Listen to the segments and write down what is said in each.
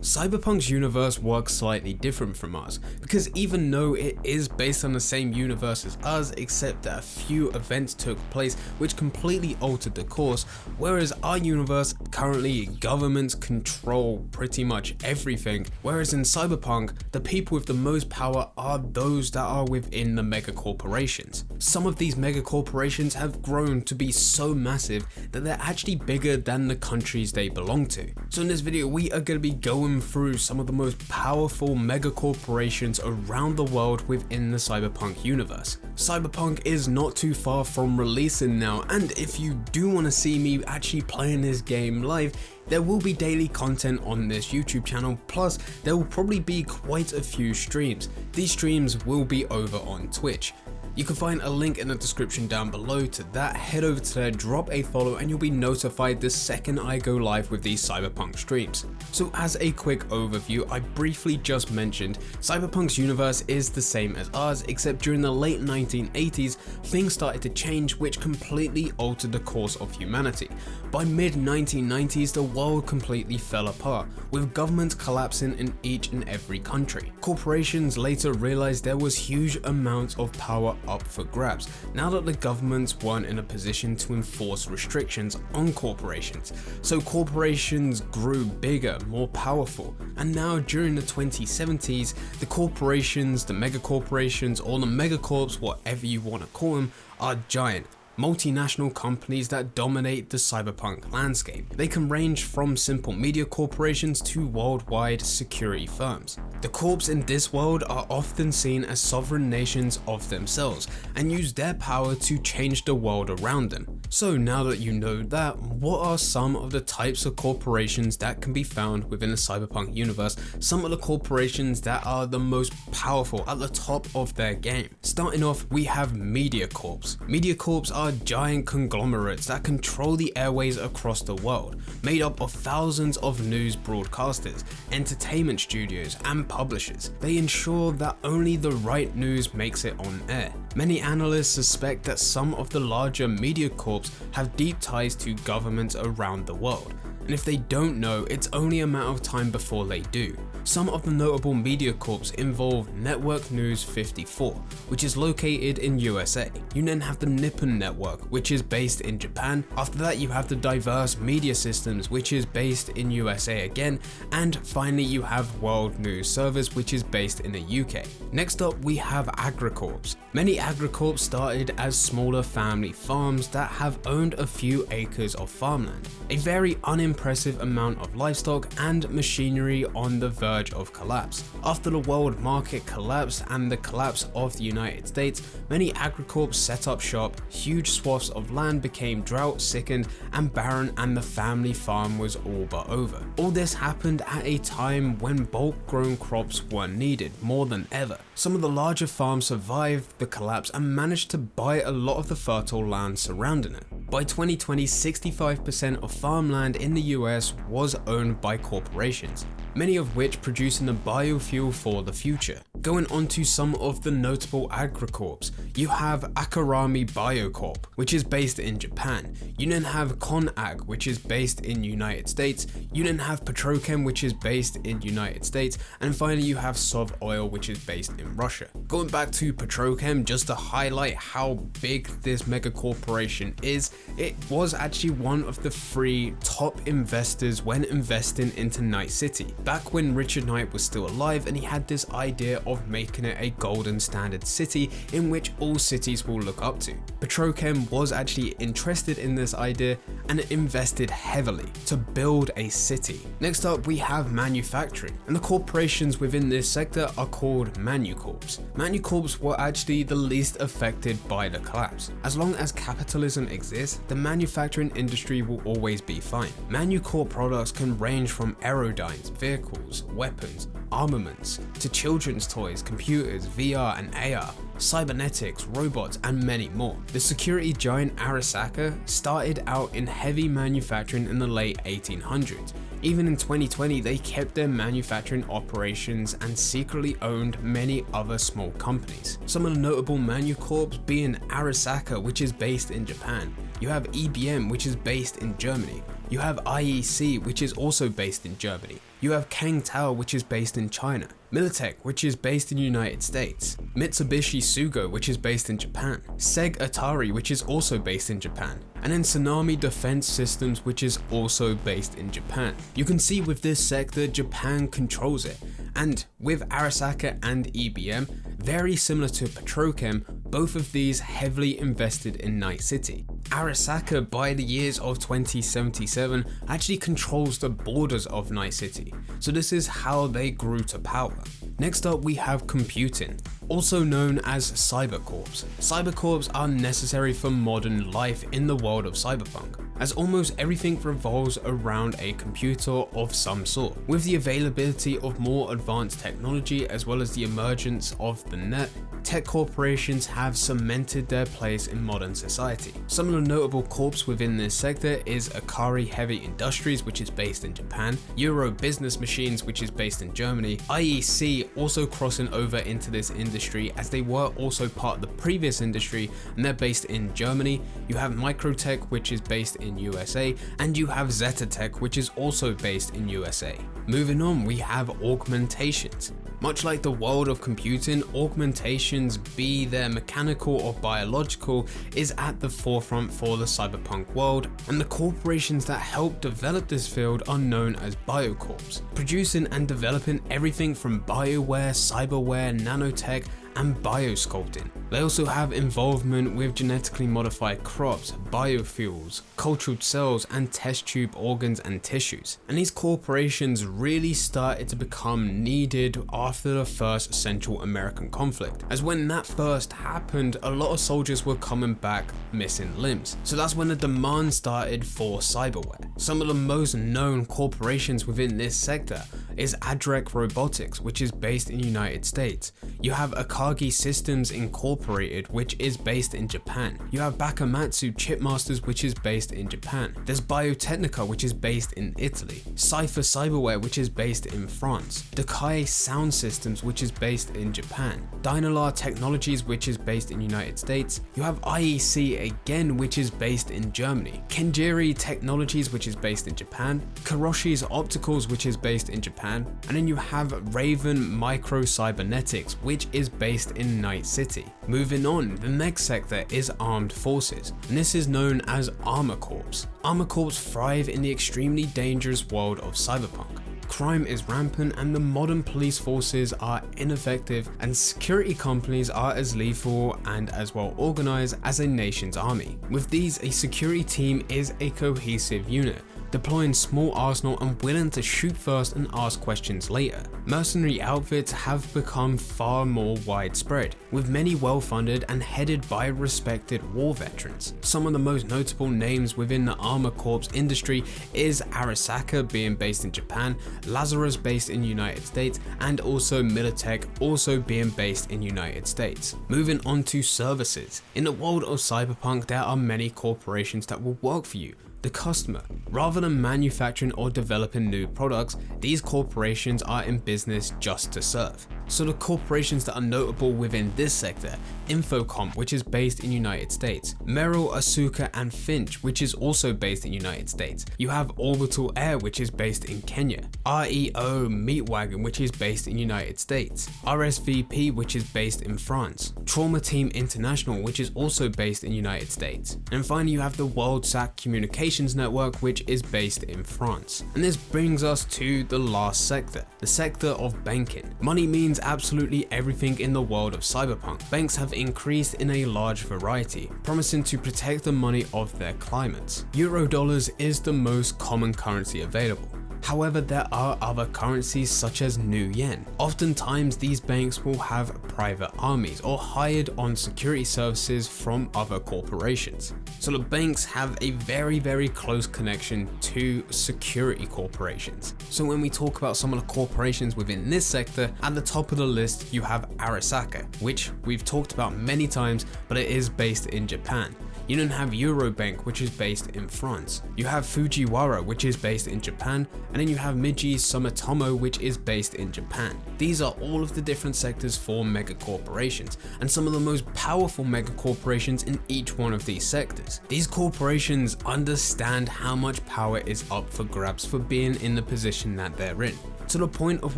Cyberpunk's universe works slightly different from ours, because even though it is based on the same universe as us, except that a few events took place which completely altered the course, whereas our universe, currently governments control pretty much everything, whereas in Cyberpunk, the people with the most power are those that are within the megacorporations. Some of these megacorporations have grown to be so massive that they're actually bigger than the countries they belong to. So in this video, we are going to be going through some of the most powerful megacorporations around the world within the Cyberpunk universe. Cyberpunk is not too far from releasing now, and if you do want to see me actually playing this game live, there will be daily content on this YouTube channel, plus there will probably be quite a few streams. These streams will be over on Twitch. You can find a link in the description down below to that. Head over to there, drop a follow, and you'll be notified the second I go live with these Cyberpunk streams. So as a quick overview, I briefly just mentioned Cyberpunk's universe is the same as ours, except during the late 1980s, things started to change which completely altered the course of humanity. By mid 1990s, the world completely fell apart, with governments collapsing in each and every country. Corporations later realized there was huge amounts of power up for grabs, now that the governments weren't in a position to enforce restrictions on corporations. So corporations grew bigger, more powerful, and now during the 2070s, the corporations, the megacorporations, or the megacorps, whatever you want to call them, are giant, multinational companies that dominate the cyberpunk landscape. They can range from simple media corporations to worldwide security firms. The corps in this world are often seen as sovereign nations of themselves and use their power to change the world around them. So now that you know that, what are some of the types of corporations that can be found within the cyberpunk universe? Some of the corporations that are the most powerful, at the top of their game. Starting off, we have media corps. Media corps are giant conglomerates that control the airways across the world, made up of thousands of news broadcasters, entertainment studios, and publishers. They ensure that only the right news makes it on air. Many analysts suspect that some of the larger media corps have deep ties to governments around the world, and if they don't know, it's only a matter of time before they do. Some of the notable media corps involve Network News 54, which is located in USA. You then have the Nippon Network, which is based in Japan. After that, you have the Diverse Media Systems, which is based in USA again, and finally you have World News Service, which is based in the UK. Next up, we have agricorps. Many agricorps started as smaller family farms that have owned a few acres of farmland, a very unimpressive amount of livestock, and machinery on the verge of collapse. After the world market collapsed and the collapse of the United States, many agricorps set up shop, huge swaths of land became drought sickened and barren, and the family farm was all but over. All this happened at a time when bulk grown crops were needed more than ever. Some of the larger farms survived the collapse and managed to buy a lot of the fertile land surrounding it. By 2020, 65% of farmland in the US was owned by corporations, many of which producing a biofuel for the future. Going on to some of the notable agricorps, you have Akurami Biocorp, which is based in Japan. You then have ConAg, which is based in United States. You then have Petrochem, which is based in United States, and finally you have Sov Oil, which is based in Russia. Going back to Petrochem, just to highlight how big this mega corporation is, it was actually one of the 3 top investors when investing into Night City, back when Richard Knight was still alive, and he had this idea of making it a golden standard city in which all cities will look up to. Petrochem was actually interested in this idea and invested heavily to build a city. Next up, we have manufacturing, and the corporations within this sector are called Manucorps. Manucorps were actually the least affected by the collapse. As long as capitalism exists, the manufacturing industry will always be fine. Manucorp products can range from aerodynes, vehicles, weapons, armaments, to children's toys, computers, VR and AR, cybernetics, robots, and many more. The security giant Arasaka started out in heavy manufacturing in the late 1800s. Even in 2020, they kept their manufacturing operations and secretly owned many other small companies. Some of the notable Manucorps being Arasaka, which is based in Japan. You have EBM, which is based in Germany. You have IEC, which is also based in Germany. You have Kangtao, which is based in China. Militech, which is based in the United States. Mitsubishi Sugo, which is based in Japan. Seg Atari, which is also based in Japan. And then Tsunami Defense Systems, which is also based in Japan. You can see with this sector, Japan controls it. And with Arasaka and EBM, very similar to Petrochem, both of these heavily invested in Night City. Arasaka, by the years of 2077, actually controls the borders of Night City, so this is how they grew to power. Next up we have computing, also known as cybercorps. Cybercorps are necessary for modern life in the world of cyberpunk, as almost everything revolves around a computer of some sort. With the availability of more advanced technology as well as the emergence of the net, tech corporations have cemented their place in modern society. Some of the notable corps within this sector is Akari Heavy Industries, which is based in Japan, Euro Business Machines, which is based in Germany, IEC also crossing over into this industry as they were also part of the previous industry and they're based in Germany. You have Microtech, which is based in USA, and you have Zetatech, which is also based in USA. Moving on, we have augmentations. Much like the world of computing, augmentations, be they mechanical or biological, is at the forefront for the cyberpunk world, and the corporations that help develop this field are known as biocorps, producing and developing everything from bioware, cyberware, nanotech, and biosculpting. They also have involvement with genetically modified crops, biofuels, cultured cells, and test tube organs and tissues. And these corporations really started to become needed after the first Central American conflict, as when that first happened, a lot of soldiers were coming back missing limbs. So that's when the demand started for cyberware. Some of the most known corporations within this sector is Adrek Robotics, which is based in the United States. You have Akagi Systems Incorporated, which is based in Japan. You have Bakamatsu Chipmasters, which is based in Japan. There's Biotechnica, which is based in Italy. Cypher Cyberware, which is based in France. Dakai Sound Systems, which is based in Japan. Dynalar Technologies, which is based in the United States. You have IEC again, which is based in Germany. Kenjiri Technologies, which is based in Japan. Karoshi's Opticals, which is based in Japan. And then you have Raven Micro Cybernetics, which is based in Night City. Moving on, the next sector is armed forces, and this is known as armor corps. Armor corps thrive in the extremely dangerous world of cyberpunk. Crime is rampant and the modern police forces are ineffective, and security companies are as lethal and as well organized as a nation's army. With these, a security team is a cohesive unit, deploying small arsenal and willing to shoot first and ask questions later. Mercenary outfits have become far more widespread, with many well-funded and headed by respected war veterans. Some of the most notable names within the armor corps industry is Arasaka, being based in Japan, Lazarus based in the United States, and also Militech, also being based in the United States. Moving on to services. In the world of cyberpunk, there are many corporations that will work for you, the customer. Rather than manufacturing or developing new products, these corporations are in business just to serve. So the corporations that are notable within this sector: Infocom, which is based in the United States, Merrill, Asuka, and Finch, which is also based in the United States. You have Orbital Air, which is based in Kenya, REO Meatwagon, which is based in the United States, RSVP, which is based in France, Trauma Team International, which is also based in the United States, and finally you have the WorldSat Communications Network, which is based in France. And this brings us to the last sector, the sector of banking. Money means absolutely everything in the world of cyberpunk. Banks have increased in a large variety, promising to protect the money of their clients. Eurodollars is the most common currency available. However, there are other currencies such as New Yen. Oftentimes these banks will have private armies or hired on security services from other corporations. So the banks have a very close connection to security corporations. So when we talk about some of the corporations within this sector, at the top of the list you have Arasaka, which we've talked about many times, but it is based in Japan. You then have Eurobank, which is based in France. You have Fujiwara, which is based in Japan, and then you have Miji Sumitomo, which is based in Japan. These are all of the different sectors for megacorporations, and some of the most powerful megacorporations in each one of these sectors. These corporations understand how much power is up for grabs for being in the position that they're in, to the point of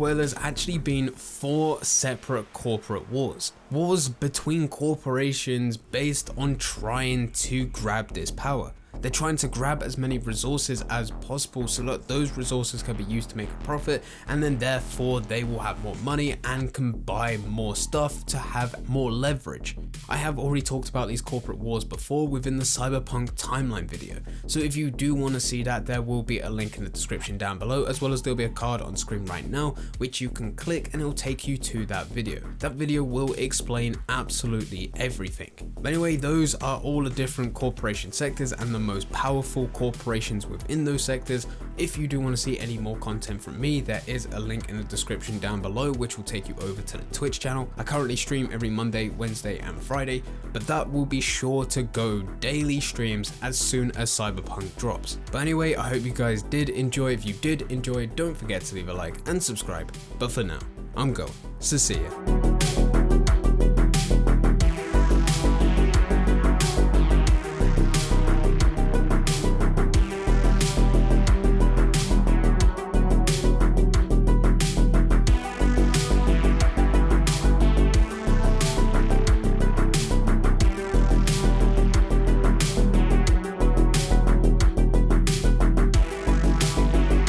where there's actually been 4 separate corporate wars. Wars between corporations based on trying to grab this power. They're trying to grab as many resources as possible so that those resources can be used to make a profit, and then therefore they will have more money and can buy more stuff to have more leverage. I have already talked about these corporate wars before within the Cyberpunk timeline video, so if you do want to see that, there will be a link in the description down below, as well as there'll be a card on screen right now which you can click and it'll take you to that video. That video will explain absolutely everything. But anyway, those are all the different corporation sectors and the most powerful corporations within those sectors. If you do want to see any more content from me, there is a link in the description down below which will take you over to the Twitch channel. I currently stream every Monday, Wednesday and Friday, but that will be sure to go daily streams as soon as Cyberpunk drops. But anyway, I hope you guys did enjoy. If you did enjoy, don't forget to leave a like and subscribe. But for now, I'm going. So see ya.